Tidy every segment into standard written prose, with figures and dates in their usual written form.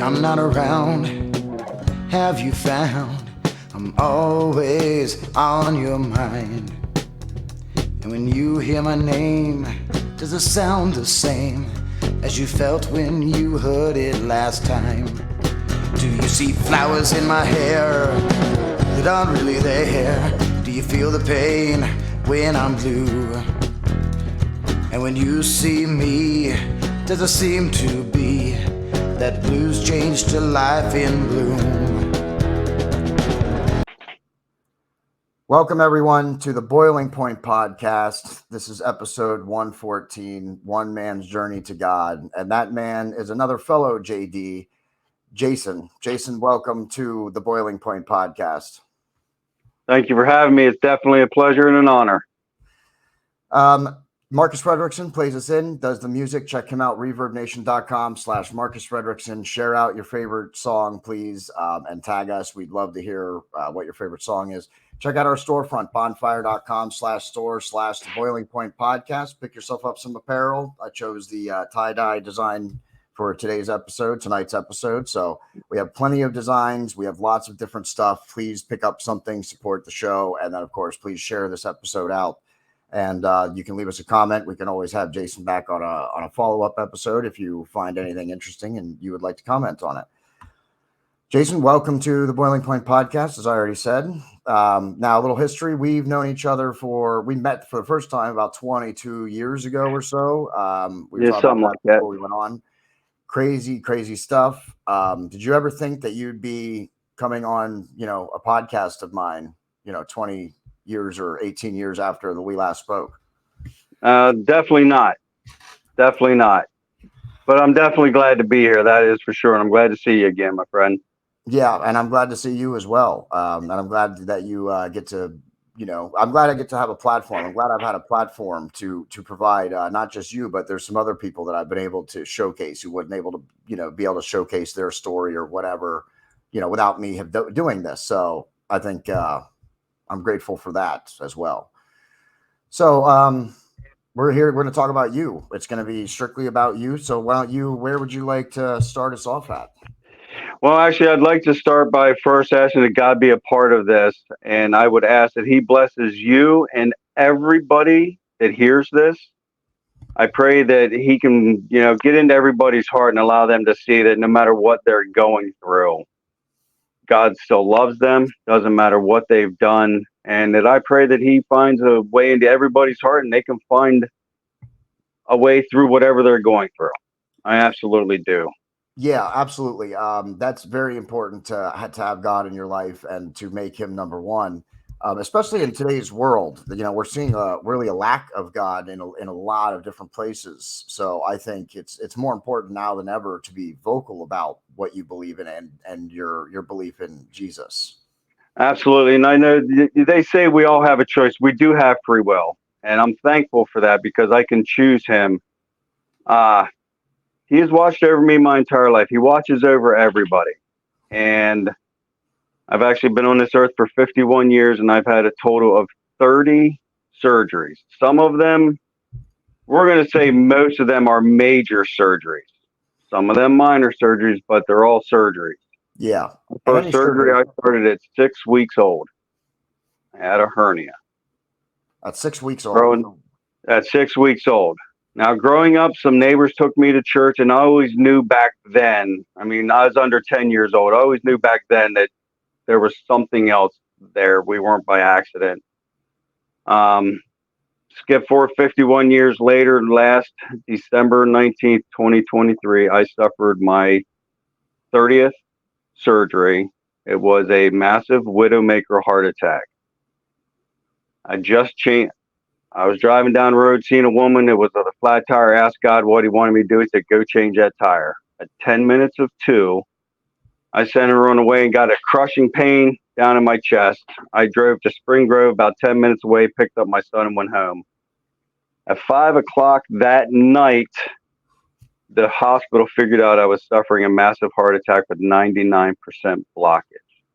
I'm not around, have you found I'm always on your mind? And when you hear my name, does it sound the same as you felt when you heard it last time? Do you see flowers in my hair that aren't really there? Do you feel the pain when I'm blue? And when you see me, does it seem to be that blues change to life in bloom? Welcome, everyone, to the Boiling Point podcast. This is episode 114, One Man's Journey to God. And that man is another fellow JD, Jason. Jason, welcome to the Boiling Point podcast. Thank you for having me. It's definitely a pleasure and an honor. Marcus Frederiksen plays us in, does the music. Check him out, reverbnation.com/Marcus Frederiksen. Share out your favorite song, please, and tag us. We'd love to hear what your favorite song is. Check out our storefront, bonfire.com/store/the Boiling Point podcast. Pick yourself up some apparel. I chose the tie-dye design for tonight's episode. So we have plenty of designs. We have lots of different stuff. Please pick up something, support the show. And then, of course, please share this episode out. And you can leave us a comment. We can always have Jason back on a follow-up episode if you find anything interesting and you would like to comment on it. Jason, welcome to the Boiling Point podcast, as I already said. Now, a little history. We've known each other we met for the first time about 22 years ago or so. We were something like that before we went on. Crazy stuff. Did you ever think that you'd be coming on, a podcast of mine, 20 years or 18 years after we last spoke? Definitely not. But I'm definitely glad to be here. That is for sure. And I'm glad to see you again, my friend. Yeah. And I'm glad to see you as well. And I'm glad that you get to, I'm glad I get to have a platform. I'm glad I've had a platform to provide not just you, but there's some other people that I've been able to showcase who wasn't able to, be able to showcase their story or whatever, without me doing this. So I think, I'm grateful for that as well. So we're here. We're going to talk about you. It's going to be strictly about you. So where would you like to start us off at? Well, actually, I'd like to start by first asking that God be a part of this. And I would ask that he blesses you and everybody that hears this. I pray that he can, get into everybody's heart and allow them to see that no matter what they're going through, God still loves them, doesn't matter what they've done, and that I pray that he finds a way into everybody's heart and they can find a way through whatever they're going through. I absolutely do. Yeah, absolutely. That's very important to have God in your life and to make him number one, especially in today's world. We're seeing really a lack of God in a lot of different places. So I think it's more important now than ever to be vocal about what you believe in and your belief in Jesus. Absolutely. And I know they say we all have a choice. We do have free will. And I'm thankful for that because I can choose him. He has watched over me my entire life. He watches over everybody. And I've actually been on this earth for 51 years, and I've had a total of 30 surgeries. Some of them, we're going to say most of them are major surgeries. Some of them minor surgeries, but they're all surgeries. Yeah. First surgery I started at 6 weeks old. I had a hernia. At 6 weeks old? At 6 weeks old. Now, growing up, some neighbors took me to church, and I always knew back then, I was under 10 years old. I always knew back then that there was something else there. We weren't by accident. Skip forward 51 years later, last December 19th, 2023, I suffered my 30th surgery. It was a massive widowmaker heart attack. I was driving down the road, seeing a woman that was on a flat tire, asked God what he wanted me to do. He said, go change that tire. At 10 minutes of 2, I sent her on the way and got a crushing pain down in my chest. I drove to Spring Grove about 10 minutes away, picked up my son and went home. At 5 o'clock that night, the hospital figured out I was suffering a massive heart attack with 99% blockage.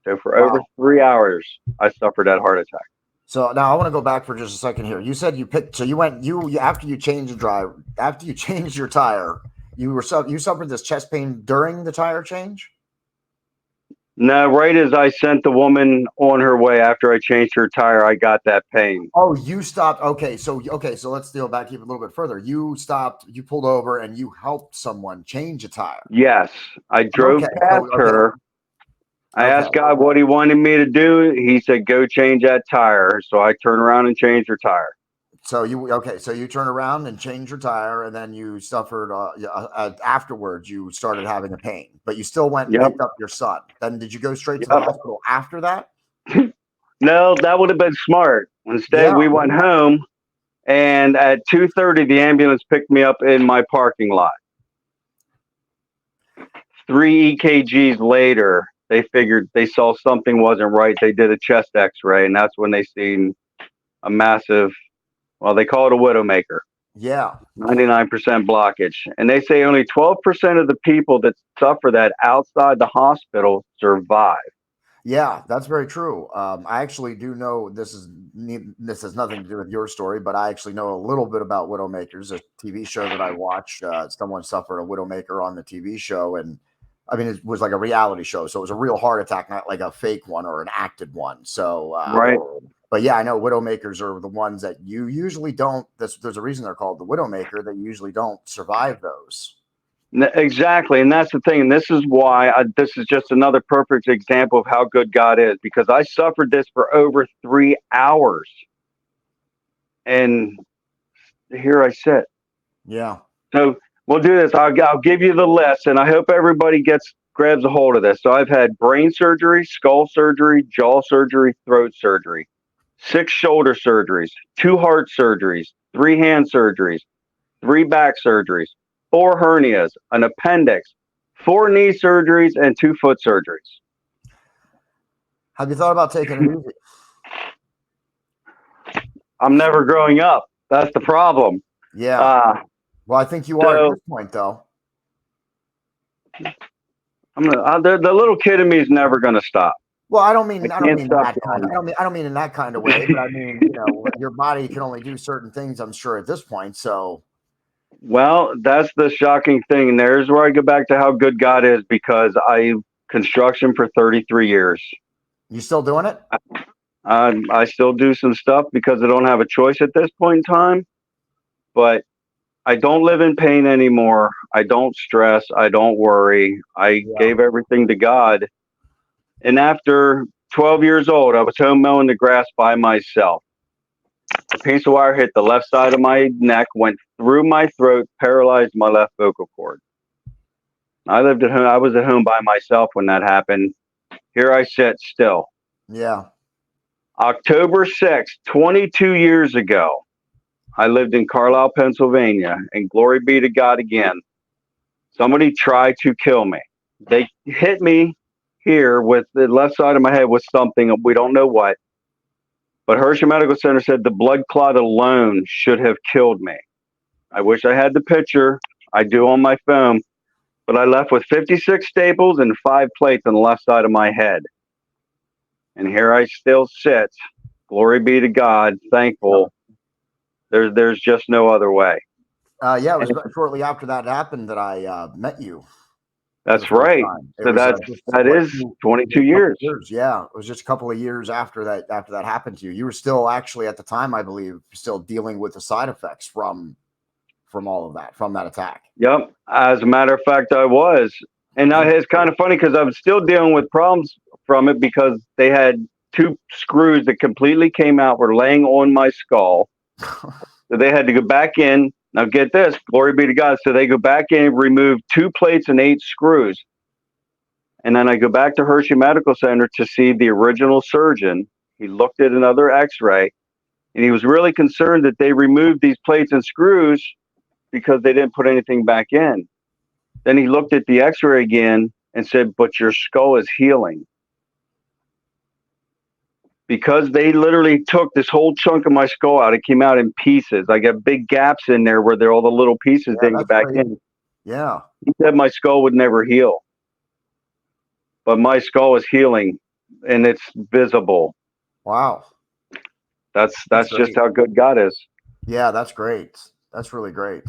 So for over 3 hours, I suffered that heart attack. So now I want to go back for just a second here. You said after you changed your tire, You suffered this chest pain during the tire change? No, right as I sent the woman on her way after I changed her tire, I got that pain. Oh, you stopped. Okay, so let's deal back even a little bit further. You stopped, you pulled over and you helped someone change a tire. Yes, I drove past her. I asked God what he wanted me to do. He said, go change that tire. So I turned around and changed her tire. So you turn around and change your tire, and then you suffered afterwards. You started having a pain, but you still went and picked up your son. Then did you go straight to the hospital after that? No, that would have been smart. Instead, we went home, and at 2:30, the ambulance picked me up in my parking lot. 3 EKGs later, they saw something wasn't right. They did a chest X-ray, and that's when they seen a massive, well, they call it a widowmaker. Yeah. 99% blockage. And they say only 12% of the people that suffer that outside the hospital survive. Yeah, that's very true. I actually do know this has nothing to do with your story, but I actually know a little bit about widowmakers, a TV show that I watched. Someone suffered a widowmaker on the TV show, and I mean, it was like a reality show, so it was a real heart attack, not like a fake one or an acted one. So, right. But yeah, I know widowmakers are the ones that you usually don't. There's a reason they're called the widowmaker. That you usually don't survive those. Exactly, and that's the thing. And this is why this is just another perfect example of how good God is, because I suffered this for over 3 hours, and here I sit. Yeah. So we'll do this. I'll give you the list, and I hope everybody grabs a hold of this. So I've had brain surgery, skull surgery, jaw surgery, throat surgery, 6 shoulder surgeries, 2 heart surgeries, 3 hand surgeries, 3 back surgeries, 4 hernias, an appendix, 4 knee surgeries, and 2 foot surgeries. Have you thought about taking it easy? I'm never growing up. That's the problem. Yeah. Well, I think you are at this point, though. The little kid in me is never going to stop. Well, I don't mean in that kind of way, but I mean, your body can only do certain things, I'm sure, at this point. So. Well, that's the shocking thing. And there's where I go back to how good God is, because I construction for 33 years. You still doing it? I still do some stuff because I don't have a choice at this point in time, but I don't live in pain anymore. I don't stress. I don't worry. I gave everything to God. And after 12 years old, I was home mowing the grass by myself. A piece of wire hit the left side of my neck, went through my throat, paralyzed my left vocal cord. I lived at home. I was at home by myself when that happened. Here I sit still. Yeah. October 6th, 22 years ago, I lived in Carlisle, Pennsylvania, and glory be to God again. Somebody tried to kill me. They hit me here with the left side of my head with something, we don't know what. But Hershey Medical Center said the blood clot alone should have killed me. I wish I had the picture. I do on my phone. But I left with 56 staples and 5 plates on the left side of my head. And here I still sit. Glory be to God. Thankful. There's just no other way. Yeah, it was shortly after that happened that I met you. That's right. So that is 22 years. Yeah, it was just a couple of years after that happened to you. You were still actually at the time, I believe, still dealing with the side effects from all of that, from that attack. Yep. As a matter of fact, I was. And it's kind of funny because I was still dealing with problems from it, because they had 2 screws that completely came out, were laying on my skull. So they had to go back in. Now get this, glory be to God. So they go back in, remove 2 plates and 8 screws. And then I go back to Hershey Medical Center to see the original surgeon. He looked at another x-ray, and he was really concerned that they removed these plates and screws because they didn't put anything back in. Then he looked at the x-ray again and said, but your skull is healing. Because they literally took this whole chunk of my skull out. It came out in pieces. I got big gaps in there where all the little pieces didn't get back in. Yeah. He said my skull would never heal. But my skull is healing, and it's visible. Wow. That's just how good God is. Yeah, that's great. That's really great.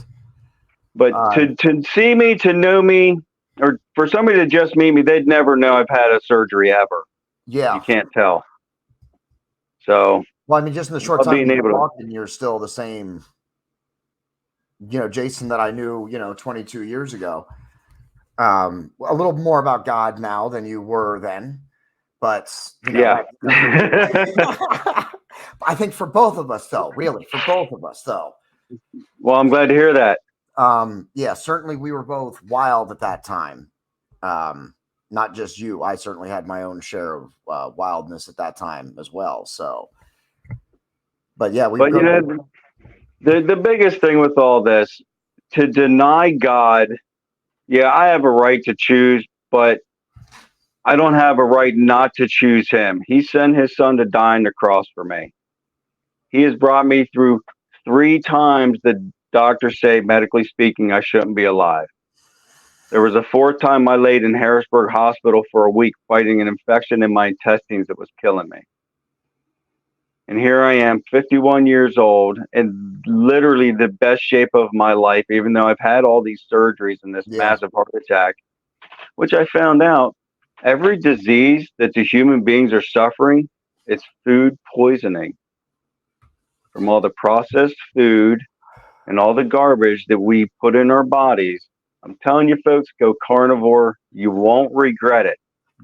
But to see me, to know me, or for somebody to just meet me, they'd never know I've had a surgery ever. Yeah. You can't tell. So, well, I mean, just in the short time being you've able been to, talking, you're still the same, Jason that I knew, 22 years ago. A little more about God now than you were then, but yeah. I think for both of us, though, really, for both of us, though. Well, I'm glad to hear that. Yeah, certainly we were both wild at that time. Not just you. I certainly had my own share of wildness at that time as well. So, but yeah, But the biggest thing with all this, to deny God, yeah, I have a right to choose, but I don't have a right not to choose him. He sent his son to die on the cross for me. He has brought me through 3 times the doctors say, medically speaking, I shouldn't be alive. There was a 4th time I laid in Harrisburg Hospital for a week fighting an infection in my intestines that was killing me. And here I am, 51 years old, and literally the best shape of my life, even though I've had all these surgeries and this massive heart attack, which I found out every disease that the human beings are suffering, it's food poisoning from all the processed food and all the garbage that we put in our bodies. I'm telling you, folks, go carnivore. You won't regret it.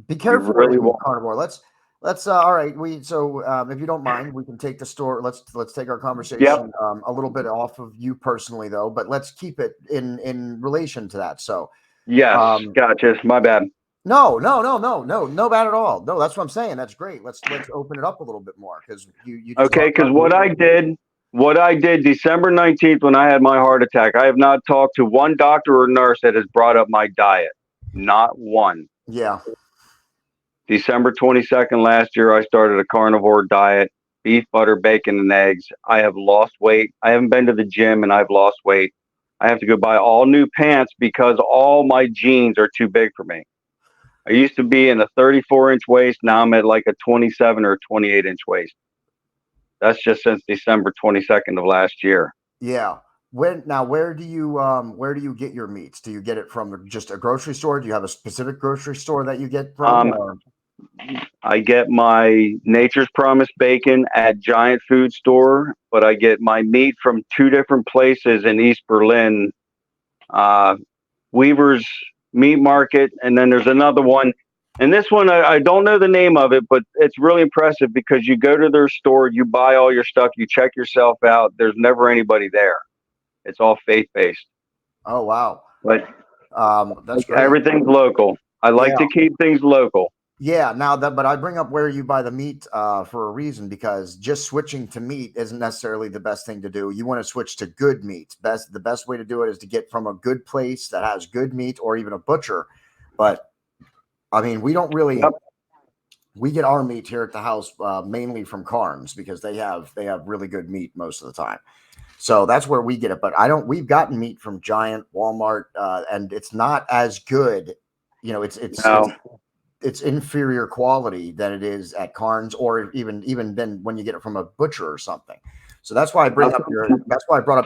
Be careful, you really won't. Carnivore. Let's all right. If you don't mind, we can take the store. Let's take our conversation a little bit off of you personally, though, but let's keep it in relation to that. So, yes, gotcha. My bad. No bad at all. No, that's what I'm saying. That's great. Let's open it up a little bit more because you okay. Because what I did December 19th when I had my heart attack, I have not talked to one doctor or nurse that has brought up my diet. Not one. Yeah. December 22nd last year, I started a carnivore diet, beef, butter, bacon, and eggs. I have lost weight. I haven't been to the gym and I've lost weight. I have to go buy all new pants because all my jeans are too big for me. I used to be in a 34-inch waist. Now I'm at like a 27 or 28-inch waist. That's just since December 22nd of last year. Yeah. Where do you get your meats? Do you get it from just a grocery store? Do you have a specific grocery store that you get from? I get my Nature's Promise bacon at Giant Food Store, but I get my meat from 2 different places in East Berlin, Weaver's Meat Market, and then there's another one. And this one, I don't know the name of it, but it's really impressive because you go to their store, you buy all your stuff, you check yourself out. There's never anybody there. It's all faith-based. Oh, wow. But that's great. Everything's local. I like to keep things local. Yeah. But I bring up where you buy the meat for a reason, because just switching to meat isn't necessarily the best thing to do. You want to switch to good meat. The best way to do it is to get from a good place that has good meat, or even a butcher. But I mean, we don't really. Yep. We get our meat here at the house mainly from Carnes because they have really good meat most of the time. So that's where we get it. But we've gotten meat from Giant, Walmart, and it's not as good. It's inferior quality than it is at Carnes, or even then when you get it from a butcher or something. So that's why I brought up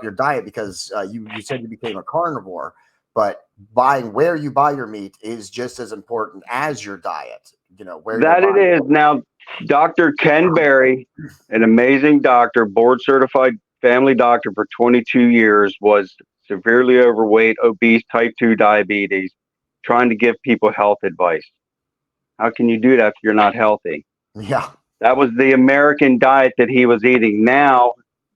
your diet, because you said you became a carnivore, but buying where you buy your meat is just as important as your diet. Where that it is. Now, Dr. Ken Berry, an amazing doctor, board certified family doctor for 22 years, was severely overweight, obese, type 2 diabetes, trying to give people health advice. How can you do that if you're not healthy? Yeah. That was the American diet that he was eating. Now,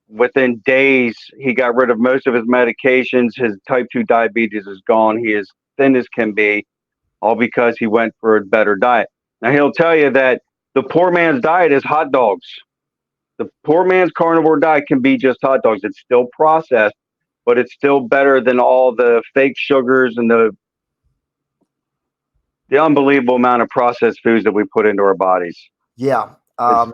within days, he got rid of most of his medications. His type 2 diabetes is gone. He is thin as can be, all because he went for a better diet. Now, he'll tell you that the poor man's diet is hot dogs. The poor man's carnivore diet can be just hot dogs. It's still processed, but it's still better than all the fake sugars and the unbelievable amount of processed foods that we put into our bodies. Yeah.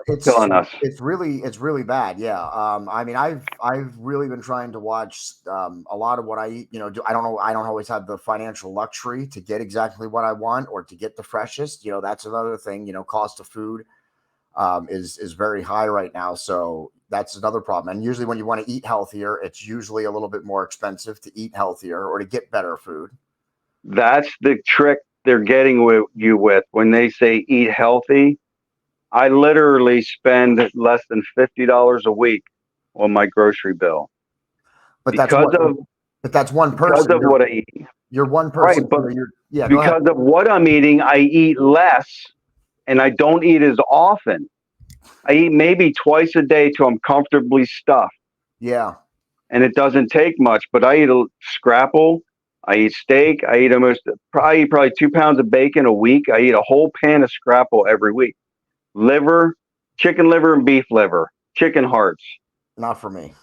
It's killing us. It's really bad. Yeah. I mean, I've really been trying to watch a lot of what I eat. I don't know. I don't always have the financial luxury to get exactly what I want or to get the freshest. That's another thing. Cost of food. is very high right now. So that's another problem. And usually when you want to eat healthier, it's usually a little bit more expensive to eat healthier or to get better food. That's the trick they're getting with you with when they say eat healthy. I literally spend less than $50 a week on my grocery bill But that's because what, of but that's one because person. of what I eat. You're one Right, person. but So yeah, go ahead. because of what I'm eating, I eat less and I don't eat as often. I eat maybe twice a day till I'm comfortably stuffed. Yeah. And it doesn't take much, but I eat a scrapple. I eat steak. I eat probably 2 pounds of bacon a week. I eat a whole pan of scrapple every week. Liver, chicken liver and beef liver, chicken hearts. Not for me.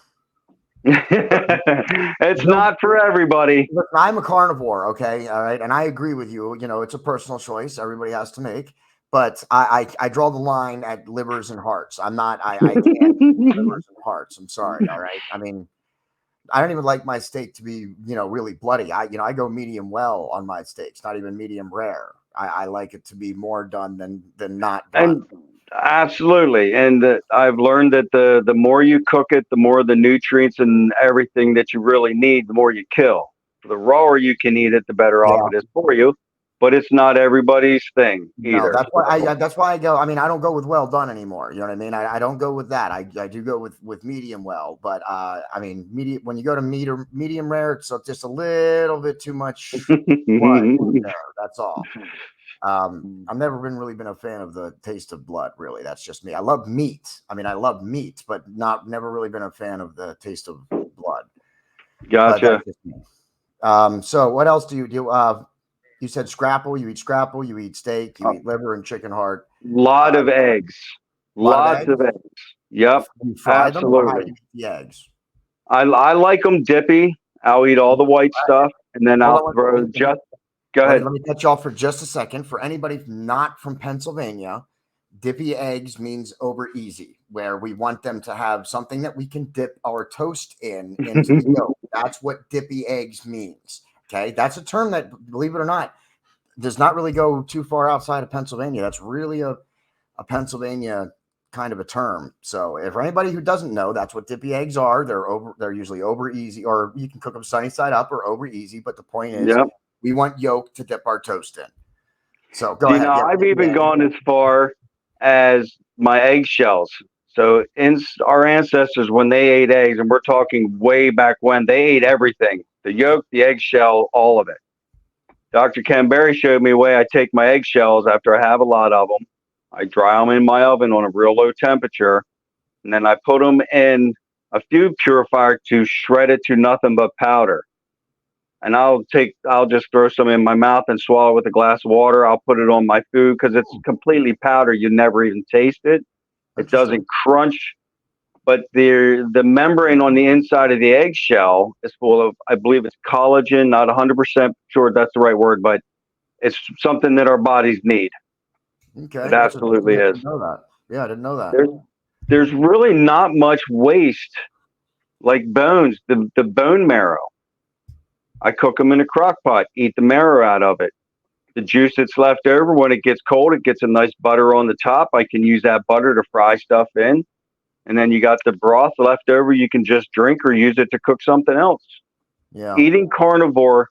It's not for everybody. Listen, I'm a carnivore, okay, all right, and I agree with you. You know, it's a personal choice everybody has to make, but I draw the line at livers and hearts. I'm not. I can't eat livers and hearts. I'm sorry. All right. I mean, I don't even like my steak to be really bloody. I go medium well on my steaks, not even medium rare. I like it to be more done than not done. And absolutely. And I've learned that the more you cook it, the more the nutrients and everything that you really need, the more you kill. The rawer you can eat it, the better off it is for you. But it's not everybody's thing No, either. that's why I go. I mean, I don't go with well done anymore. You know what I mean? I don't go with that. I do go with medium well, but I mean, when you go to medium rare, it's just a little bit too much blood in there. That's all. I've never really been a fan of the taste of blood. Really, that's just me. I love meat. I mean, I love meat, but never really been a fan of the taste of blood. Gotcha. So what else do you do? You said scrapple. You eat scrapple. You eat steak. You eat liver and chicken heart. Lot of eggs. Lots of eggs. Yep. You fry them, or how do Absolutely. you eat the eggs? I like them dippy. I'll eat all the white stuff, and then I'll throw just. Go ahead. Let me cut you off for just a second. For anybody not from Pennsylvania, dippy eggs means over easy, where we want them to have something that we can dip our toast into the yolk. That's what dippy eggs means. Okay, that's a term that, believe it or not, does not really go too far outside of Pennsylvania. That's really a Pennsylvania kind of a term. So, if anybody who doesn't know, that's what dippy eggs are. They're usually over easy, or you can cook them sunny side up or over easy. But the point is, we want yolk to dip our toast in. So go ahead. I've even gone as far as my eggshells. So our ancestors, when they ate eggs, and we're talking way back when, they ate everything: the yolk, the eggshell, all of it. Dr. Ken Berry showed me a way I take my eggshells after I have a lot of them. I dry them in my oven on a real low temperature, and then I put them in a food purifier to shred it to nothing but powder. And I'll just throw some in my mouth and swallow with a glass of water. I'll put it on my food because it's completely powder. You never even taste it. It doesn't crunch, but the membrane on the inside of the eggshell is full of, I believe it's collagen, not 100% sure that's the right word, but it's something that our bodies need. Okay. It absolutely is. I didn't know that. Yeah, I didn't know that. There's really not much waste like bones, the bone marrow. I cook them in a crock pot, eat the marrow out of it. The juice that's left over, when it gets cold, it gets a nice butter on the top. I can use that butter to fry stuff in. And then you got the broth left over, you can just drink or use it to cook something else. Yeah. Eating carnivore,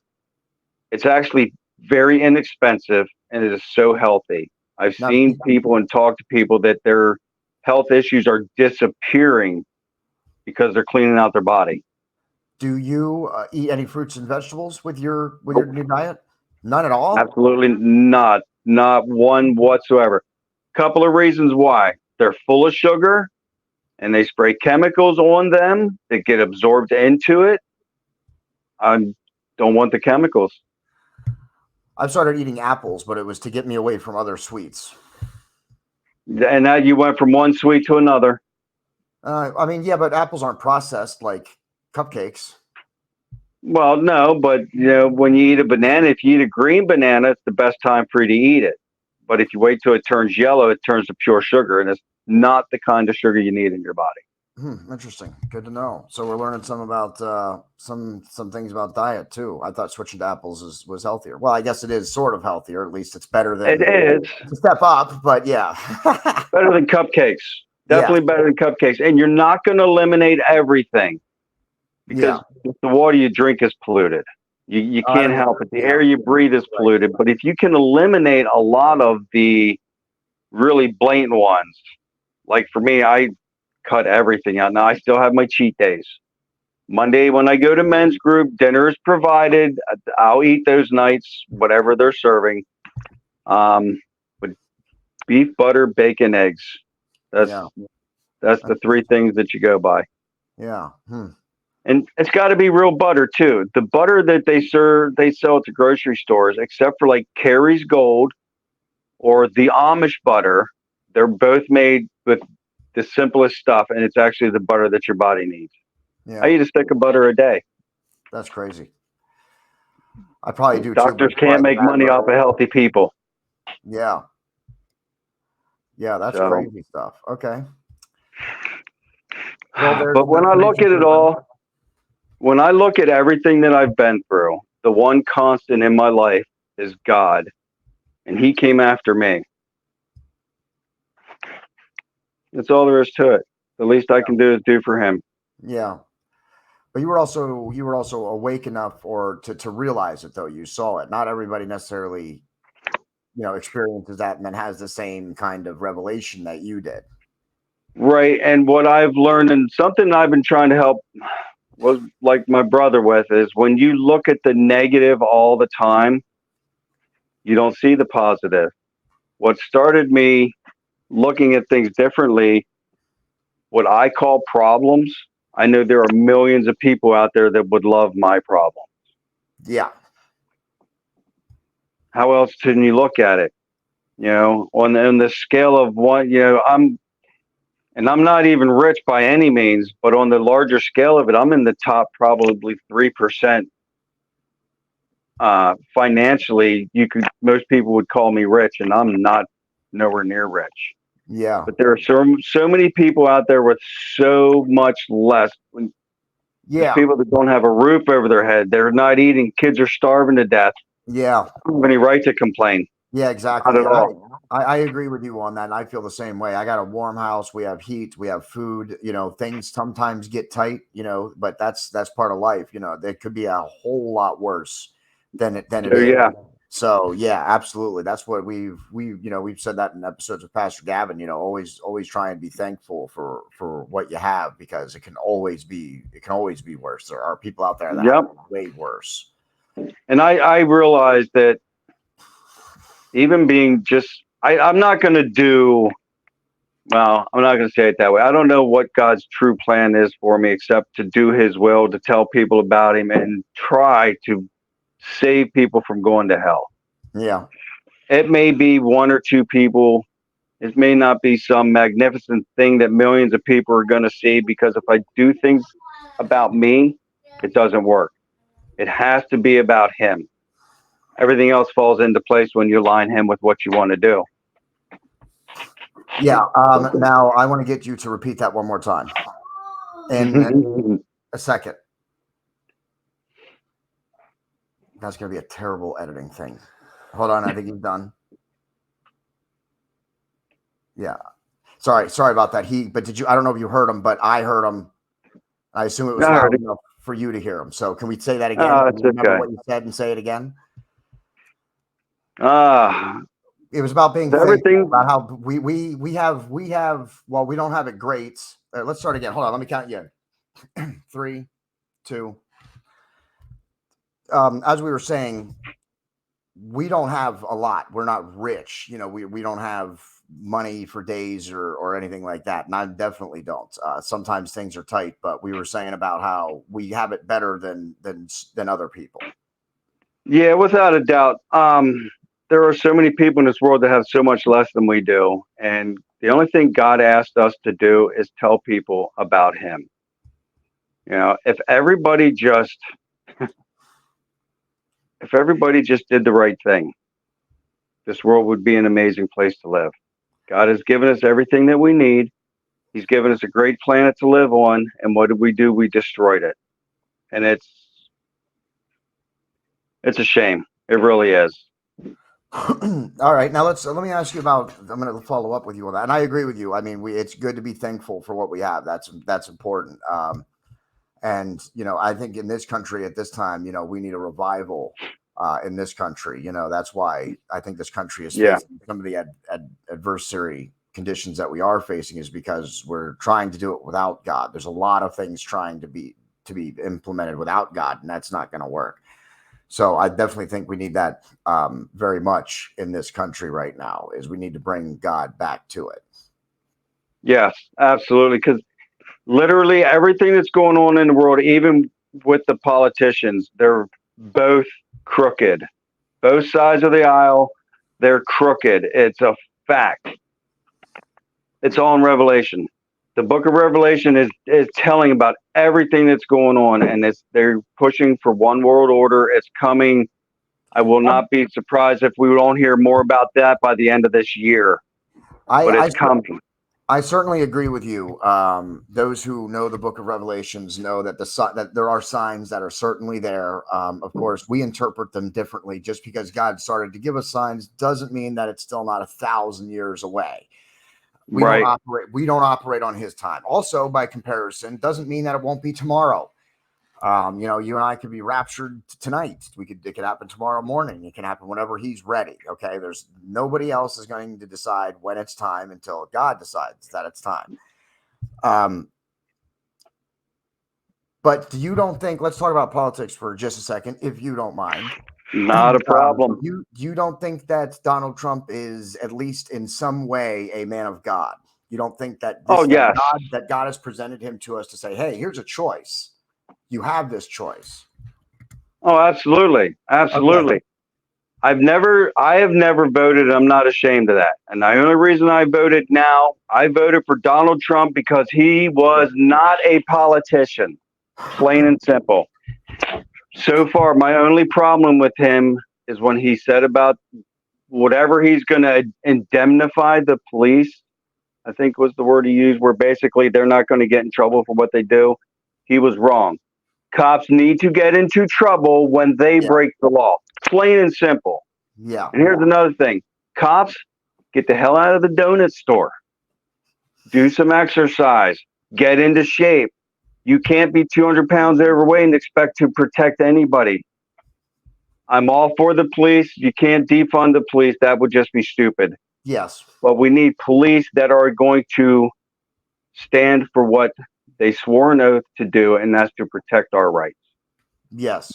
it's actually very inexpensive and it is so healthy. I've seen people and talked to people that their health issues are disappearing because they're cleaning out their body. Do you eat any fruits and vegetables with your new diet? None at all? Absolutely not. Not one whatsoever. Couple of reasons why. They're full of sugar and they spray chemicals on them that get absorbed into it. I don't want the chemicals. I've started eating apples, but it was to get me away from other sweets. And now you went from one sweet to another. I mean, yeah, but apples aren't processed like cupcakes. Well, no, but when you eat a banana, if you eat a green banana, it's the best time for you to eat it. But if you wait till it turns yellow, it turns to pure sugar, and it's not the kind of sugar you need in your body. Interesting. Good to know. So we're learning some about some things about diet too. I thought switching to apples was healthier. Well, I guess it is sort of healthier. At least it's better It than is a step up. But yeah, better than cupcakes. yeah, Definitely better than cupcakes. And you're not going to eliminate everything yeah. because the water you drink is polluted. You can't help it. The air you breathe is polluted. But if you can eliminate a lot of the really blatant ones, like for me, I cut everything out. Now I still have my cheat days. Monday, when I go to men's group, dinner is provided. I'll eat those nights, whatever they're serving. With beef, butter, bacon, eggs. That's Yeah. that's the three things that you go by. Yeah. And it's got to be real butter too. The butter that they sell at the grocery stores, except for like Kerry's Gold or the Amish butter, they're both made with the simplest stuff, and it's actually the butter that your body needs. I Yeah. eat a stick of butter a day. That's crazy. I probably do too. But Doctors it's can't probably the make bad money butter. off of healthy people. Yeah. Yeah. That's So, crazy stuff. Okay. Well, but when I look at it all, when I look at everything that I've been through, the one constant in my life is God, and He came after me. That's all there is to it. The least I can do is do for Him. Yeah. But you were also awake enough or to realize it though. You saw it. Not everybody necessarily, experiences that and then has the same kind of revelation that you did. Right. And what I've learned, and something I've been trying to help was like my brother with, is when you look at the negative all the time, you don't see the positive. What started me looking at things differently, what I call problems, I know there are millions of people out there that would love my problem. Yeah. How else can you look at it? On the scale of one, I'm not even rich by any means, but on the larger scale of it, I'm in the top probably 3%. Financially, most people would call me rich, and I'm not nowhere near rich. Yeah. But there are so many people out there with so much less. Yeah. People that don't have a roof over their head, they're not eating. Kids are starving to death. Yeah. I don't have any right to complain. Yeah, exactly. Not at all. I agree with you on that. And I feel the same way. I got a warm house. We have heat. We have food. Things sometimes get tight. But that's part of life. There could be a whole lot worse than it is. Yeah. So yeah, absolutely. That's what we've said that in episodes with Pastor Gavin. Always try and be thankful for what you have because it can always be worse. There are people out there that have it way worse. And I realized that even being I'm not going to I'm not going to say it that way. I don't know what God's true plan is for me except to do His will, to tell people about Him and try to save people from going to hell. Yeah. It may be one or two people. It may not be some magnificent thing that millions of people are going to see, because if I do things about me, it doesn't work. It has to be about Him. Everything else falls into place when you align Him with what you want to do. Yeah. Now I want to get you to repeat that one more time. In a second. That's going to be a terrible editing thing. Hold on. I think he's done. Yeah. Sorry about that. I don't know if you heard him, but I heard him. I assume it was loud enough for you to hear him. So can we say that again? It's remember okay. what you said and say it again? It was about being thankful, about how we have, well, we don't have it great. Let's start again. Hold on. Let me count again. 3, 2. As we were saying, we don't have a lot. We're not rich. We don't have money for days or anything like that. And I definitely don't. Sometimes things are tight, but we were saying about how we have it better than other people. Yeah, without a doubt. There are so many people in this world that have so much less than we do. And the only thing God asked us to do is tell people about Him. If everybody just did the right thing, this world would be an amazing place to live. God has given us everything that we need. He's given us a great planet to live on, and what did we do? We destroyed it, and it's a shame. It really is. All right, now let me ask you about. I'm going to follow up with you on that, and I agree with you. I mean, it's good to be thankful for what we have. That's important. And I think in this country at this time, we need a revival in this country. That's why I think this country is facing some of the adversary conditions that we are facing, is because we're trying to do it without God. There's a lot of things trying to be implemented without God, and that's not going to work. So I definitely think we need that very much in this country right now. Is we need to bring God back to it. Yes, absolutely. Because literally everything that's going on in the world, even with the politicians, they're both crooked. Both sides of the aisle, they're crooked. It's a fact. It's all in Revelation. The book of Revelation is telling about everything that's going on, and they're pushing for one world order. It's coming. I will not be surprised if we don't hear more about that by the end of this year. But it's coming. I certainly agree with you. Those who know the book of Revelations know that that there are signs that are certainly there. Of course, we interpret them differently. Just because God started to give us signs doesn't mean that it's still not 1,000 years away. We don't operate on his time. Also, by comparison, doesn't mean that it won't be tomorrow. You and I could be raptured tonight. It could happen tomorrow morning. It can happen whenever he's ready. Okay. There's nobody else is going to decide when it's time until God decides that it's time. But you don't think, let's talk about politics for just a second, if you don't mind. Not a problem. You don't think that Donald Trump is, at least in some way, a man of God? You don't think that that God has presented him to us to say, hey, here's a choice. You have this choice. Oh, absolutely. Absolutely. Okay. I have never voted. I'm not ashamed of that. And the only reason I voted for Donald Trump because he was not a politician, plain and simple. So far, my only problem with him is when he said about whatever he's going to indemnify the police, I think was the word he used, where basically they're not going to get in trouble for what they do. He was wrong. Cops need to get into trouble when they break the law. Plain and simple. Yeah. And here's another thing. Cops, get the hell out of the donut store. Do some exercise. Get into shape. You can't be 200 pounds overweight and expect to protect anybody. I'm all for the police. You can't defund the police. That would just be stupid. Yes. But we need police that are going to stand for what they swore an oath to do, and that's to protect our rights. Yes.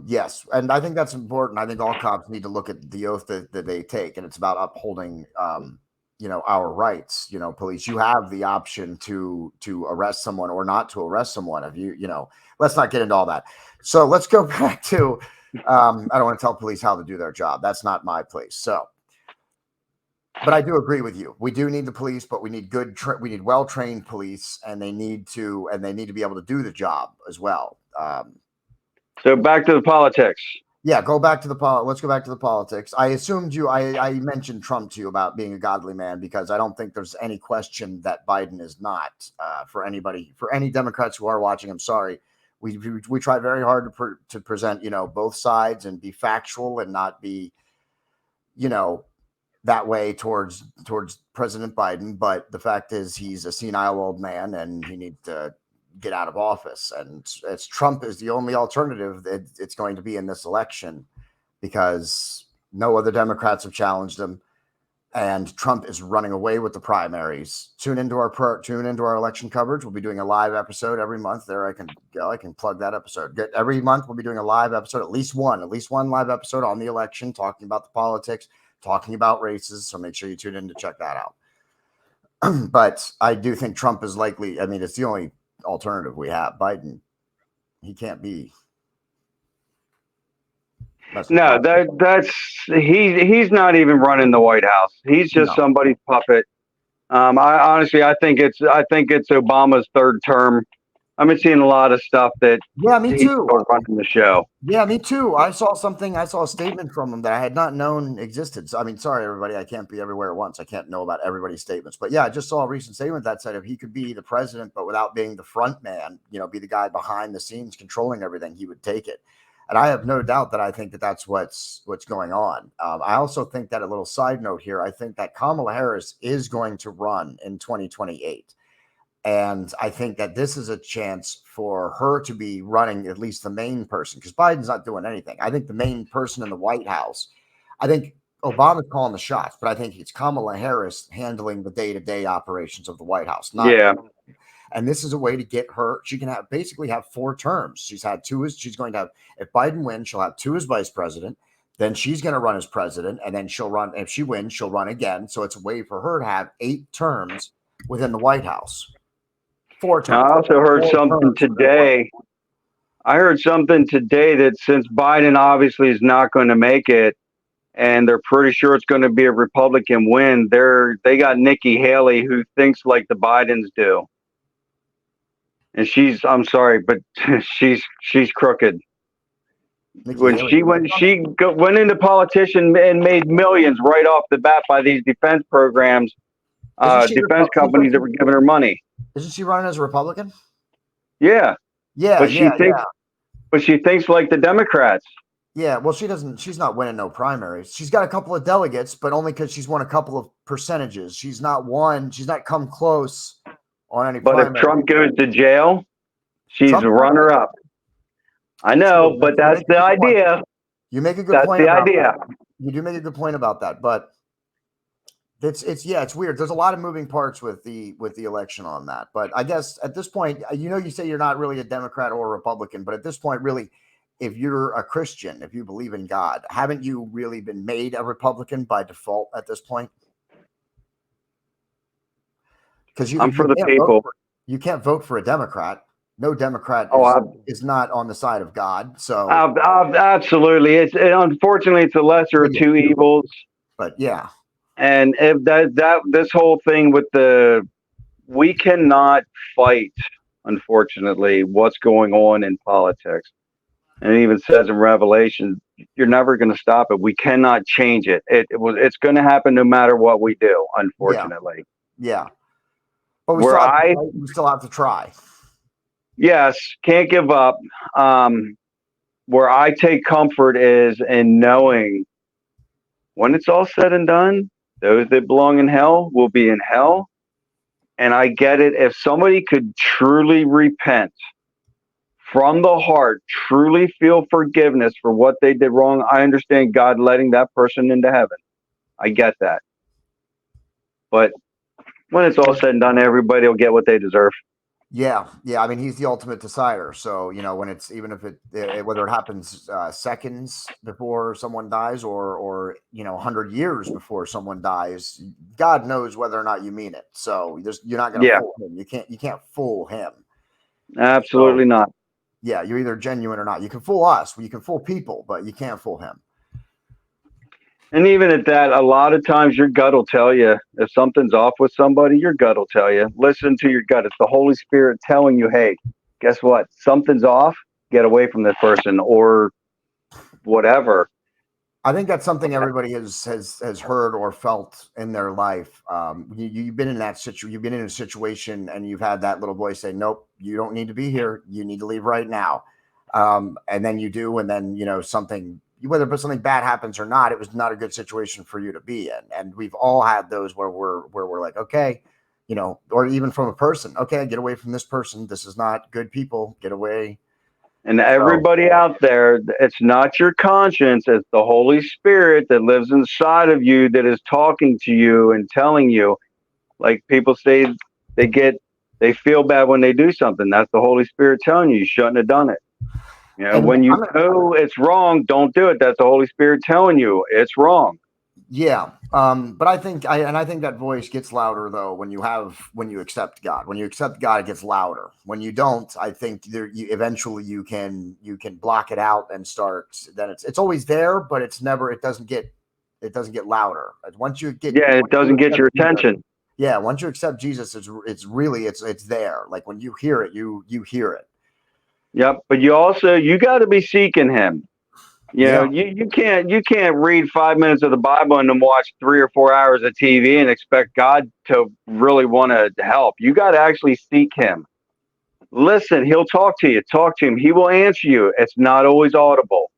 Yes. And I think that's important. I think all cops need to look at the oath that they take, and it's about upholding, our rights. Police, you have the option to arrest someone or not to arrest someone. If let's not get into all that. So let's go back to, I don't want to tell police how to do their job. That's not my place. So, but I do agree with you. We do need the police, but we need we need well-trained police, and they need to be able to do the job as well. So back to the politics. Yeah, let's go back to the politics. I assumed I mentioned Trump to you about being a godly man, because I don't think there's any question that Biden is not. For any Democrats who are watching, I'm sorry. We try very hard to present, both sides and be factual and not be, that way towards President Biden. But the fact is, he's a senile old man and he needs to get out of office. And Trump is the only alternative that it's going to be in this election, because no other Democrats have challenged him, and Trump is running away with the primaries. Tune into our election coverage. We'll be doing a live episode every month. There, I can plug that episode. Every month we'll be doing a live episode, at least one live episode on the election, talking about the politics, talking about races. So make sure you tune in to check that out. But I do think Trump is likely. I mean, it's the only alternative we have. Biden, he can't be. He's not even running the White House. He's just somebody's puppet. I think it's Obama's third term. I've been seeing a lot of stuff that Yeah, me he's too. running the show. Yeah, me too. I saw a statement from him that I had not known existed. So, I mean, sorry, everybody, I can't be everywhere at once. I can't know about everybody's statements. But yeah, I just saw a recent statement that said if he could be the president, but without being the front man, be the guy behind the scenes controlling everything, he would take it. And I have no doubt that I think that that's what's going on. I also think that, a little side note here, I think that Kamala Harris is going to run in 2028. And I think that this is a chance for her to be running, at least the main person, because Biden's not doing anything. I think the main person in the White House, I think Obama's calling the shots, but I think it's Kamala Harris handling the day-to-day operations of the White House. And this is a way to get her. She can basically have 4 terms. She's had 2 she's going to have, if Biden wins, she'll have 2 as vice president. Then she's going to run as president, and then she'll run. If she wins, she'll run again. So it's a way for her to have 8 terms within the White House. 4 terms. Now, I also heard something today. I heard something today that since Biden obviously is not going to make it, and they're pretty sure it's going to be a Republican win, they got Nikki Haley, who thinks like the Bidens do. And I'm sorry, but she's crooked. When she went into politician and made millions right off the bat by these defense programs, defense companies that were giving her money. Isn't she running as a Republican? Yeah. Yeah, but she thinks like the Democrats. Yeah, well, she's not winning no primaries. She's got a couple of delegates, but only because she's won a couple of percentages. She's not come close on any primaries. But if Trump goes to jail, she's a runner-up. I know, but that's the idea. You make a good point. That's the idea. You do make a good point about that, but it's weird. There's a lot of moving parts with the election on that. But I guess at this point, you say you're not really a Democrat or a Republican, but at this point, really, if you're a Christian, if you believe in God, haven't you really been made a Republican by default at this point? Because I'm for the people. You can't vote for a Democrat. No Democrat is not on the side of God. So absolutely, unfortunately it's the lesser of 2 evils. But yeah, and if this whole thing with we cannot fight, unfortunately, what's going on in politics. And it even says in Revelation, you're never going to stop it. We cannot change it. It's going to happen no matter what we do, unfortunately. Yeah. But we still have to try. Yes, can't give up. Where I take comfort is in knowing when it's all said and done, those that belong in hell will be in hell. And I get it. If somebody could truly repent from the heart, truly feel forgiveness for what they did wrong, I understand God letting that person into heaven. I get that. But when it's all said and done, everybody will get what they deserve. Yeah. I mean, he's the ultimate decider. So, when it's, even if whether it happens seconds before someone dies or 100 years before someone dies, God knows whether or not you mean it. So you're not going to fool him. You can't fool him. Absolutely not. Yeah. You're either genuine or not. You can fool us. You can fool people, but you can't fool him. And even at that, a lot of times your gut will tell you if something's off with somebody. Your gut will tell you. Listen to your gut. It's the Holy Spirit telling you, hey, guess what? Something's off. Get away from this person or whatever. I think that's something everybody has heard or felt in their life. You've been in that situation. You've been in a situation and you've had that little voice say, nope, you don't need to be here. You need to leave right now. And then you do. And then, whether something bad happens or not, it was not a good situation for you to be in. And we've all had those where we're like, okay, or even from a person, okay, get away from this person. This is not good people. Get away. And everybody out there, it's not your conscience. It's the Holy Spirit that lives inside of you that is talking to you and telling you, like people say, they feel bad when they do something. That's the Holy Spirit telling you shouldn't have done it. When you know it's wrong, don't do it. That's the Holy Spirit telling you it's wrong. Yeah. But I think that voice gets louder though when you accept God. When you accept God, it gets louder. When you don't, I think eventually you can block it out and start. Then it's always there, but it doesn't get louder. Once you get it doesn't get your attention. Yeah, once you accept Jesus, it's really it's there. Like when you hear it, you hear it. Yep. But you got to be seeking him. You know, Yeah, you can't read 5 minutes of the Bible and then watch 3 or 4 hours of TV and expect God to really want to help. You got to actually seek him. Listen, he'll talk to you. Talk to him. He will answer you. It's not always audible.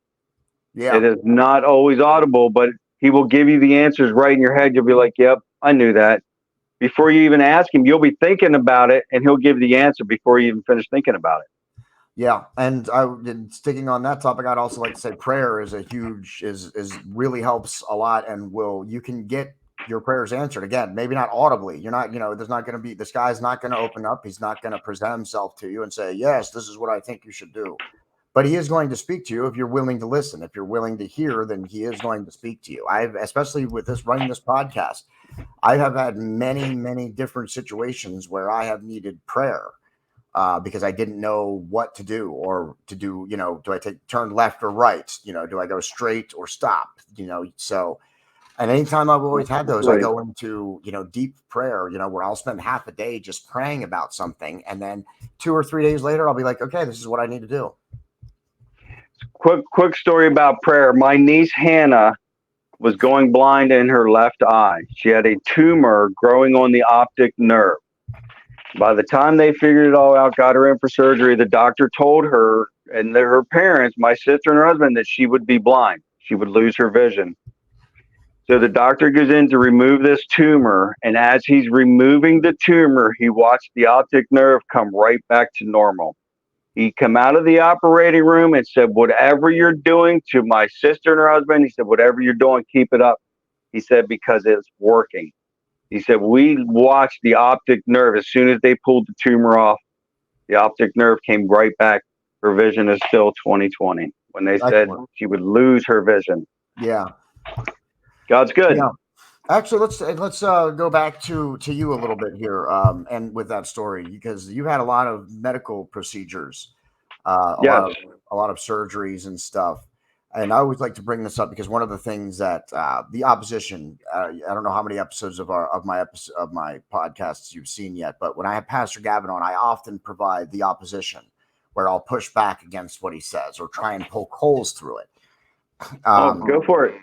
It yeah, is not always audible, but he will give you the answers right in your head. You'll be like, yep, I knew that. Before you even ask him, you'll be thinking about it and he'll give the answer before you even finish thinking about it. yeah. And sticking on that topic, I'd also like to say prayer is a huge is really helps a lot, and you can get your prayers answered. Again, maybe not audibly. You're not, there's not going to be, this guy's not going to open up. He's not going to present himself to you and say, yes, this is what I think you should do. But he is going to speak to you if you're willing to listen. If you're willing to hear, then he is going to speak to you. Especially with running this podcast, I have had many, many different situations where I have needed prayer because I didn't know what to do or to do. Do I turn left or right? Do I go straight or stop? So. And anytime I've always had those, I go into, deep prayer, where I'll spend half a day just praying about something. And then 2 or 3 days later, I'll be like, okay, this is what I need to do. Quick story about prayer. My niece Hannah was going blind in her left eye. She had a tumor growing on the optic nerve. By the time they figured it all out, got her in for surgery, the doctor told her and her parents, my sister and her husband, that she would be blind. She would lose her vision. So the doctor goes in to remove this tumor, and as he's removing the tumor, he watched the optic nerve come right back to normal. He come out of the operating room and said, whatever you're doing, to my sister and her husband, he said, whatever you're doing, keep it up. He said, because it's working. He said, we watched the optic nerve. As soon as they pulled the tumor off, the optic nerve came right back. Her vision is still 20/20 when they said she would lose her vision. Yeah. God's good. Yeah. Actually, let's go back to you a little bit here, and with that story, because you had a lot of medical procedures, Yes. a lot of surgeries and stuff. And I always like to bring this up because one of the things that the opposition, I don't know how many episodes of my podcasts you've seen yet, but when I have Pastor Gavin on, I often provide the opposition where I'll push back against what he says or try and poke holes through it. Go for it.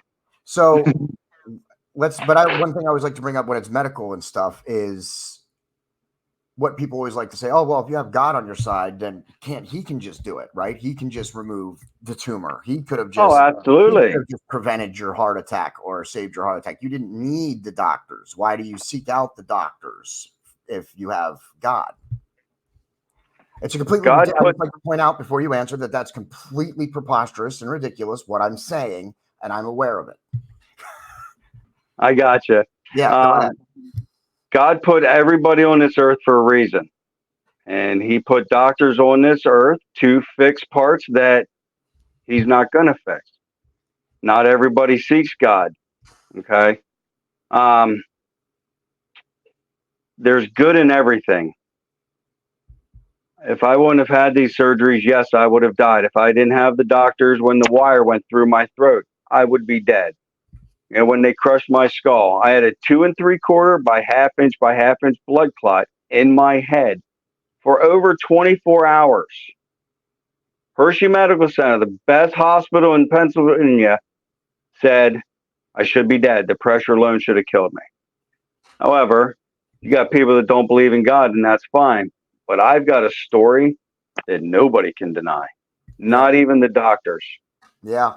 So one thing I always like to bring up when it's medical and stuff is what people always like to say, oh, well, if you have God on your side, then he can just do it, right? He can just remove the tumor. He could have just, absolutely. Just prevented your heart attack or saved your heart attack. You didn't need the doctors. Why do you seek out the doctors if you have God? It's a completely, I would like to point out before you answer that's completely preposterous and ridiculous, what I'm saying, and I'm aware of it. I gotcha. Yeah, go ahead. God put everybody on this earth for a reason. And he put doctors on this earth to fix parts that he's not going to fix. Not everybody seeks God. Okay. There's good in everything. If I wouldn't have had these surgeries, yes, I would have died. If I didn't have the doctors, when the wire went through my throat, I would be dead. And when they crushed my skull, I had a 2 3/4 by half inch blood clot in my head for over 24 hours. Hershey Medical Center, the best hospital in Pennsylvania, said I should be dead. The pressure alone should have killed me. However, you got people that don't believe in God, and that's fine. But I've got a story that nobody can deny, not even the doctors. Yeah.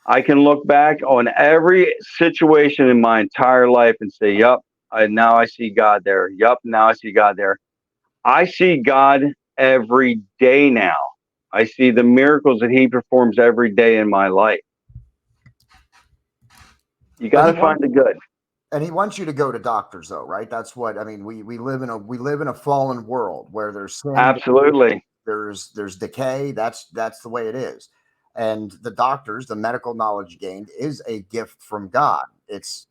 I can look back on every situation in my entire life and say, yep, now I see God there. Yep, now I see God there. I see God every day now. I see the miracles that he performs every day in my life. You got to find the good. And he wants you to go to doctors, though, right? That's what I mean. We live in a fallen world where there's sin, absolutely, there's decay. That's the way it is. And the doctors, the medical knowledge gained, is a gift from God. It's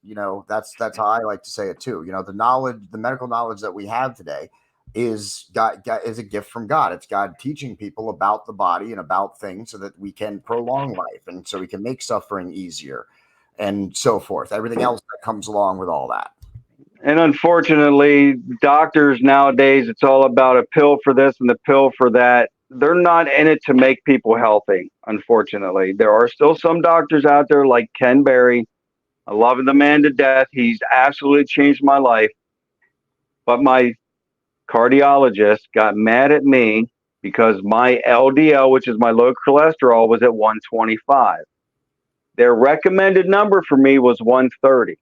that's how I like to say it too. The medical knowledge that we have today is is a gift from God. It's God teaching people about the body and about things so that we can prolong life and so we can make suffering easier and so forth. Everything else that comes along with all that. And unfortunately, doctors nowadays, it's all about a pill for this and the pill for that. They're not in it to make people healthy, unfortunately. There are still some doctors out there like Ken Berry. I love the man to death. He's absolutely changed my life. But my cardiologist got mad at me because my LDL, which is my low cholesterol, was at 125. Their recommended number for me was 130.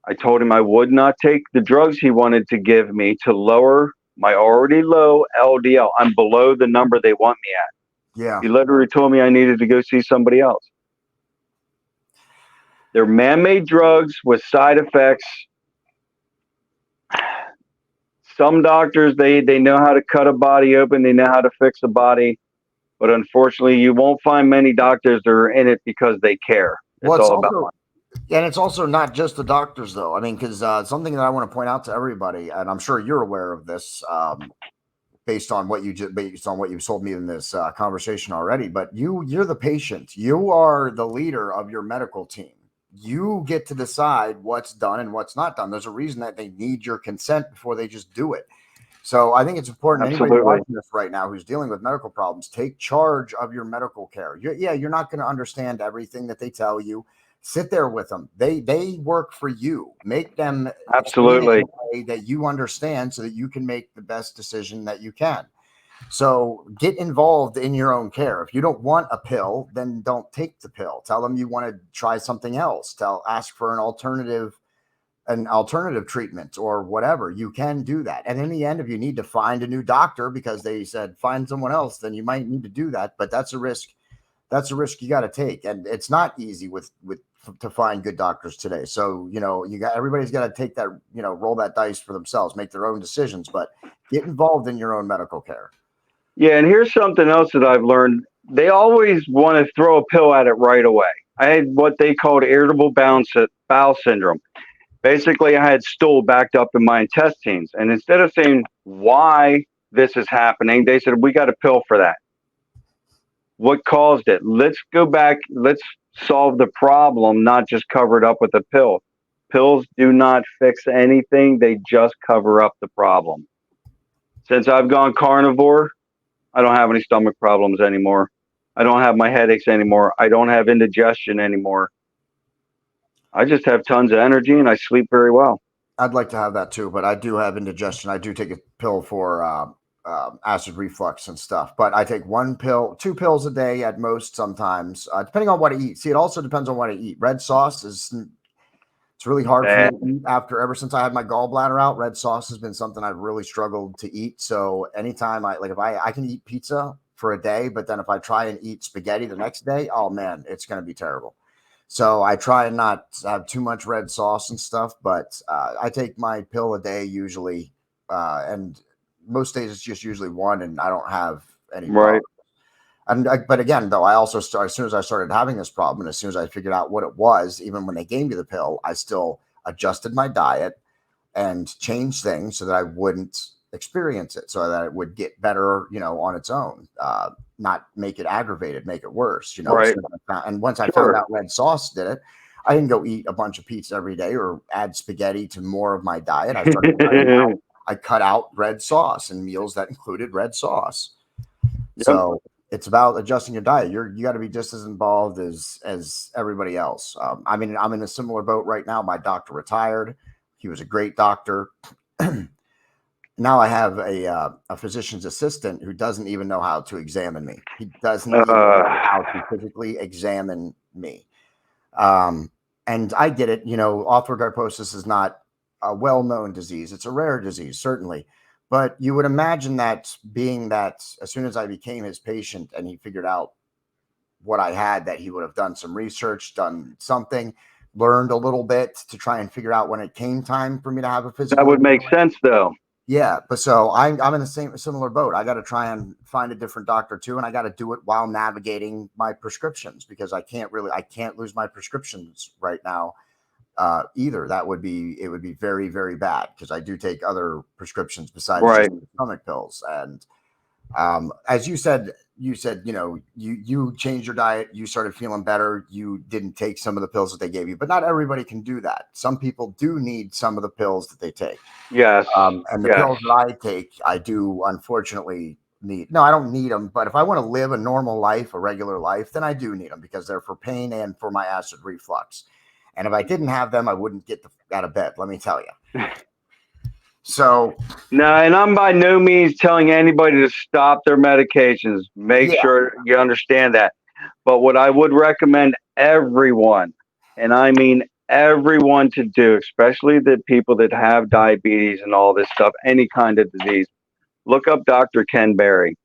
I told him I would not take the drugs he wanted to give me to lower my already low LDL. I'm below the number they want me at. Yeah. He literally told me I needed to go see somebody else. They're man-made drugs with side effects. Some doctors, they know how to cut a body open. They know how to fix a body. But unfortunately, you won't find many doctors that are in it because they care. Well, It's all about money. And it's also not just the doctors, though. I mean, because something that I want to point out to everybody, and I'm sure you're aware of this, based on what you've told me in this conversation already. But you're the patient. You are the leader of your medical team. You get to decide what's done and what's not done. There's a reason that they need your consent before they just do it. So I think it's important. Absolutely. Anybody watching this right now who's dealing with medical problems, take charge of your medical care. You're not going to understand everything that they tell you. Sit there with them. They work for you. Make them Absolutely. explain it in a way that you understand so that you can make the best decision that you can. So get involved in your own care. If you don't want a pill, then don't take the pill. Tell them you want to try something else. Ask for an alternative treatment or whatever. You can do that. And in the end, if you need to find a new doctor because they said find someone else, then you might need to do that. But that's a risk. That's a risk you got to take. And it's not easy to find good doctors today. So, everybody's got to take that, roll that dice for themselves, make their own decisions, but get involved in your own medical care. Yeah, and here's something else that I've learned. They always want to throw a pill at it right away. I had what they called irritable bowel syndrome. Basically, I had stool backed up in my intestines. And instead of saying why this is happening, they said, we got a pill for that. What caused it? Let's go back. Let's solve the problem, not just cover it up with a pill. Pills do not fix anything. They just cover up the problem. Since I've gone carnivore, I don't have any stomach problems anymore. I don't have my headaches anymore. I don't have indigestion anymore. I just have tons of energy and I sleep very well. I'd like to have that too, but I do have indigestion. I do take a pill for acid reflux and stuff, but I take 2 pills a day at most sometimes, depending on what I eat. See, it also depends on what I eat. Red sauce it's really hard for me to eat ever since I had my gallbladder out. Red sauce has been something I've really struggled to eat. So anytime if I can eat pizza for a day, but then if I try and eat spaghetti the next day, oh man, it's going to be terrible. So I try and not have too much red sauce and stuff, but I take my pill a day usually. And most days it's just usually one and I don't have any Right. But again, though, I also as soon as I started having this problem, and as soon as I figured out what it was, even when they gave me the pill, I still adjusted my diet and changed things so that I wouldn't experience it, so that it would get better, on its own, not make it aggravated, make it worse, Right. And once I found out red sauce did it, I didn't go eat a bunch of pizza every day or add spaghetti to more of my diet. I cut out red sauce and meals that included red sauce. Yep. So it's about adjusting your diet. You got to be just as involved as everybody else. I'm in a similar boat right now. My doctor retired. He was a great doctor. Now I have a physician's assistant who doesn't even know how to examine me. He doesn't even know how to physically examine me. And I get it. Arthrogryposis is not a well-known disease. It's a rare disease, certainly. But you would imagine that being that as soon as I became his patient and he figured out what I had, that he would have done some research, done something, learned a little bit to try and figure out when it came time for me to have a physical. That would make sense, though. Yeah, but so I'm in the similar boat. I got to try and find a different doctor too, and I got to do it while navigating my prescriptions because I can't lose my prescriptions right now. Either it would be very, very bad because I do take other prescriptions besides just stomach pills, and As you said, you changed your diet, you started feeling better, you didn't take some of the pills that they gave you, but not everybody can do that. Some people do need some of the pills that they take. Yes. And the Yes. pills that I take, I do unfortunately need. No, I don't need them, but if I want to live a normal life, a regular life, then I do need them because they're for pain and for my acid reflux. And if I didn't have them, I wouldn't get out of bed, let me tell you. So No, and I'm by no means telling anybody to stop their medications. Make Yeah. sure you understand that. But what I would recommend everyone, and I mean everyone to do, especially the people that have diabetes and all this stuff, any kind of disease, look up Dr. Ken Berry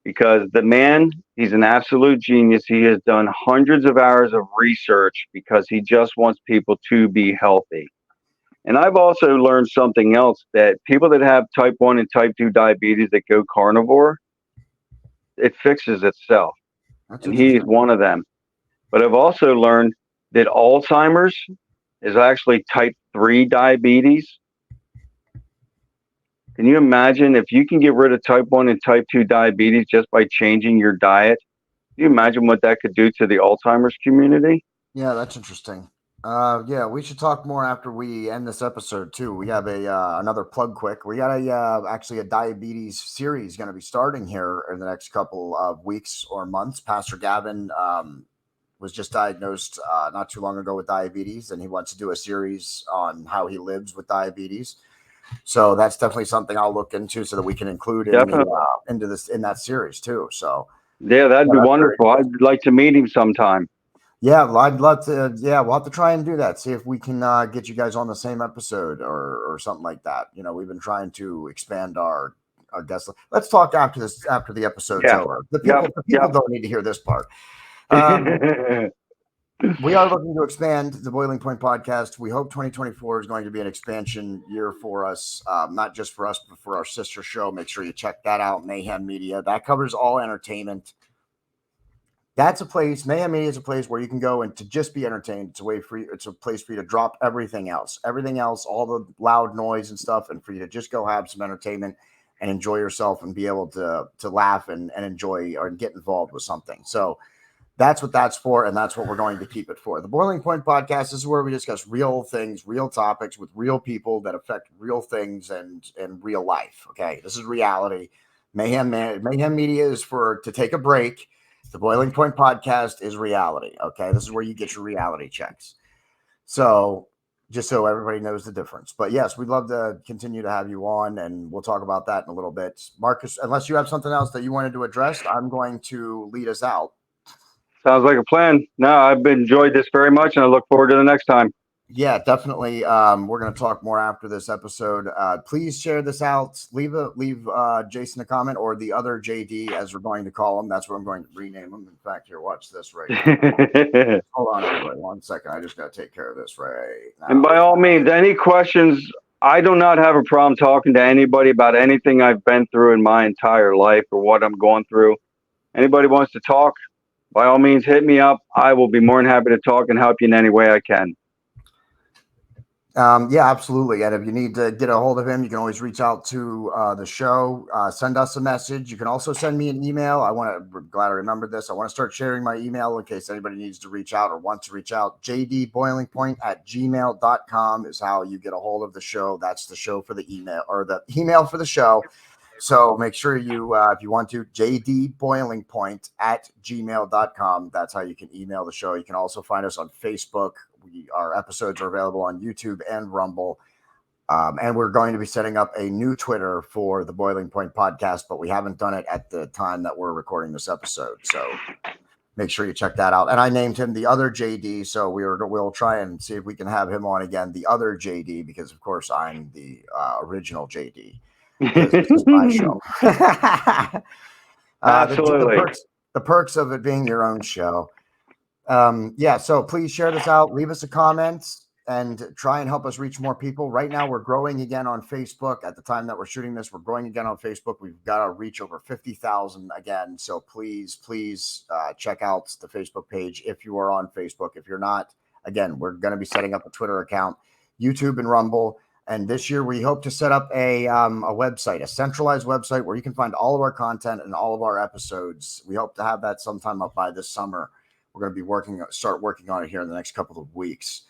because the man, he's an absolute genius. He has done hundreds of hours of research because he just wants people to be healthy. And I've also learned something else that people that have type 1 and type 2 diabetes that go carnivore, it fixes itself. that's And he's interesting. one of them. But I've also learned that Alzheimer's is actually type 3 diabetes. Can you imagine if you can get rid of type 1 and type 2 diabetes just by changing your diet? Can you imagine what that could do to the Alzheimer's community? Yeah, that's interesting. Yeah, we should talk more after we end this episode too. We have a another plug quick. We got a actually a diabetes series going to be starting here in the next couple of weeks or months. Pastor Gavin was just diagnosed not too long ago with diabetes, and he wants to do a series on how he lives with diabetes. So that's definitely something I'll look into so that we can include Definitely. into this in that series too. So Yeah, that'd yeah, be that's very wonderful. I'd like to meet him sometime. Yeah, well, I'd love to. Yeah, we'll have to try and do that. See if we can get you guys on the same episode or something like that. We've been trying to expand our guest. Let's talk after the episode's Yeah. over. The Yep. people don't need to hear this part. We are looking to expand the Boiling Point podcast. We hope 2024 is going to be an expansion year for us, not just for us, but for our sister show. Make sure you check that out, Mayhem Media. That covers all entertainment. That's a place. Mayhem Media is a place where you can go and to just be entertained. It's a place for you to drop everything else, all the loud noise and stuff, and for you to just go have some entertainment and enjoy yourself and be able to laugh and enjoy or get involved with something. So that's what that's for, and that's what we're going to keep it for. The Boiling Point podcast is where we discuss real things, real topics with real people that affect real things and real life. Okay, this is reality. Mayhem Media is to take a break. The Boiling Point podcast is reality. Okay, this is where you get your reality checks. So just so everybody knows the difference. But yes, we'd love to continue to have you on, and we'll talk about that in a little bit. Marcus, unless you have something else that you wanted to address, I'm going to lead us out. Sounds like a plan. No, I've enjoyed this very much, and I look forward to the next time. Yeah, definitely. We're going to talk more after this episode. Please share this out. Leave Jason a comment, or the other JD, as we're going to call him. That's what I'm going to rename him. In fact, here, watch this right now. Hold on, everybody. 1 second. I just got to take care of this right now. And by all means, any questions, I do not have a problem talking to anybody about anything I've been through in my entire life or what I'm going through. Anybody wants to talk, by all means, hit me up. I will be more than happy to talk and help you in any way I can. Yeah, absolutely. And if you need to get a hold of him, you can always reach out to the show. Send us a message. You can also send me an email. Glad I remembered this. I want to start sharing my email in case anybody needs to reach out or wants to reach out. jdboilingpoint@gmail.com is how you get a hold of the show. That's the show for the email, or the email for the show. So make sure you, if you want to, jdboilingpoint@gmail.com. That's how you can email the show. You can also find us on Facebook. Our episodes are available on YouTube and Rumble. And we're going to be setting up a new Twitter for the Boiling Point podcast, but we haven't done it at the time that we're recording this episode. So make sure you check that out. And I named him the other JD. So we'll try and see if we can have him on again, the other JD, because of course I'm the original JD. This is my show. Absolutely. The perks of it being your own show. Yeah, so please share this out, leave us a comment, and try and help us reach more people. Right now, we're growing again on Facebook. At the time that we're shooting this, we're growing again on Facebook. We've got to reach over 50,000 again. So please check out the Facebook page if you are on Facebook. If you're not, again, we're going to be setting up a Twitter account, YouTube and Rumble. And this year we hope to set up a website, a centralized website where you can find all of our content and all of our episodes. We hope to have that sometime up by this summer. We're going to start working on it here in the next couple of weeks.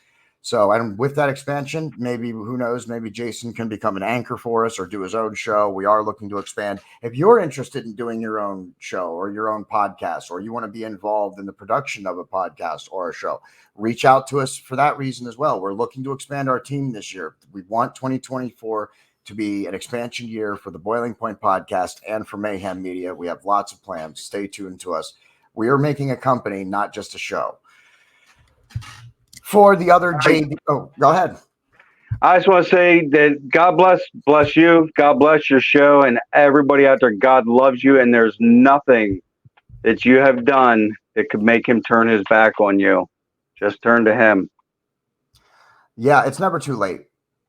So, and with that expansion, maybe, who knows, maybe Jason can become an anchor for us or do his own show. We are looking to expand. If you're interested in doing your own show or your own podcast, or you want to be involved in the production of a podcast or a show, reach out to us for that reason as well. We're looking to expand our team this year. We want 2024 to be an expansion year for the Boiling Point podcast and for Mayhem Media. We have lots of plans. Stay tuned to us. We are making a company, not just a show. For the other JD, oh, go ahead. I just want to say that God bless you. God bless your show and everybody out there. God loves you, and there's nothing that you have done that could make him turn his back on you. Just turn to him. Yeah, it's never too late,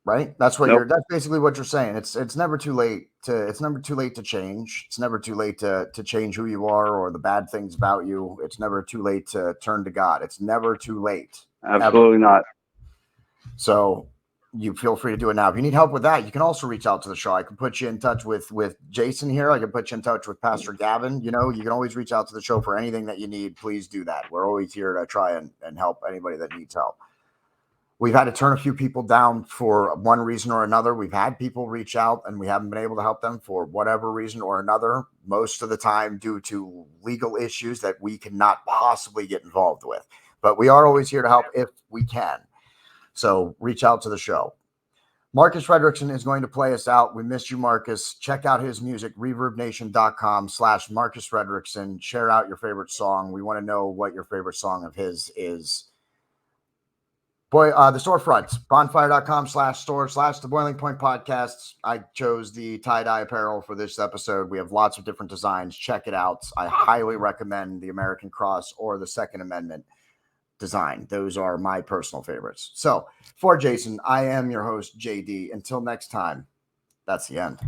right? That's what that's basically what you're saying. It's never too late to change. It's never too late to change who you are or the bad things about you. It's never too late to turn to God. It's never too late. Absolutely ever. not. So you feel free to do it now. If you need help with that, you can also reach out to the show. I can put you in touch with Jason here. I can put you in touch with Pastor Gavin. You can always reach out to the show for anything that you need. Please do that. We're always here to try and help anybody that needs help. We've had to turn a few people down for one reason or another. We've had people reach out and we haven't been able to help them for whatever reason or another, most of the time due to legal issues that we cannot possibly get involved with. But we are always here to help if we can. So reach out to the show. Marcus Frederiksen is going to play us out. We miss you, Marcus. Check out his music, reverbnation.com/Marcus Frederiksen. Share out your favorite song. We want to know what your favorite song of his is. The storefronts, bonfire.com/store/the Boiling Point Podcasts. I chose the tie-dye apparel for this episode. We have lots of different designs. Check it out. I highly recommend the American Cross or the Second Amendment design. Those are my personal favorites. So for Jason, I am your host, JD. Until next time, that's the end.